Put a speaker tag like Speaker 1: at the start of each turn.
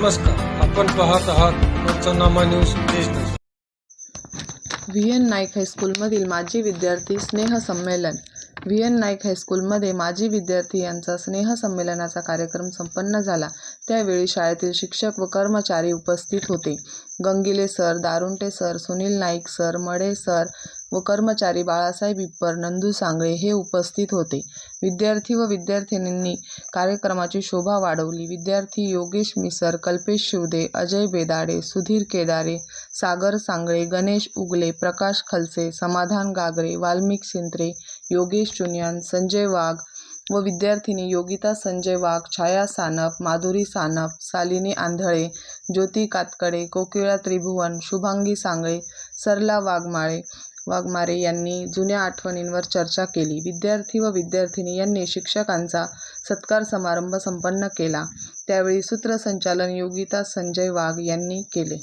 Speaker 1: नमस्कार, आपण पाहत आहात पंचनामा न्यूज बिझनेस.
Speaker 2: व्ही.एन. नाईक हायस्कूलमधील माजी विद्यार्थी स्नेहसंमेलन. व्ही.एन. नाईक हायस्कूलमध्ये माजी विद्यार्थी यांचा स्नेहसंमेलनाचा कार्यक्रम संपन्न झाला. त्यावेळी शाळेतील शिक्षक व कर्मचारी उपस्थित होते. Gangile sir, Darunte sir, Sunil Naik sir, Madhe sir व कर्मचारी बाळासाहेब इप्पर, नंदू सांगळे हे उपस्थित होते. विद्यार्थी व विद्यार्थिनींनी कार्यक्रमाची शोभा वाढवली. विद्यार्थी योगेश मिसर, कल्पेश शिवदे, अजय बेदाडे, सुधीर केदारे, सागर सांगळे, गणेश उगले, प्रकाश खलसे, समाधान गागरे, वाल्मिक सिंत्रे, योगेश चुनियान, संजय वाघ व विद्यार्थिनी योगिता संजय वाघ, छाया सानप, माधुरी सानप, सालिनी आंधळे, ज्योती कातकडे, कोकिळा त्रिभुवन, शुभांगी सांगळे, सरला वाघमारे यांनी जुन्या आठवणींवर चर्चा केली. विद्यार्थी व विद्यार्थिनी यांनी शिक्षकांचा सत्कार समारंभ संपन्न केला. त्यावेळी सूत्रसंचालन योगिता संजय वाघ यांनी केले.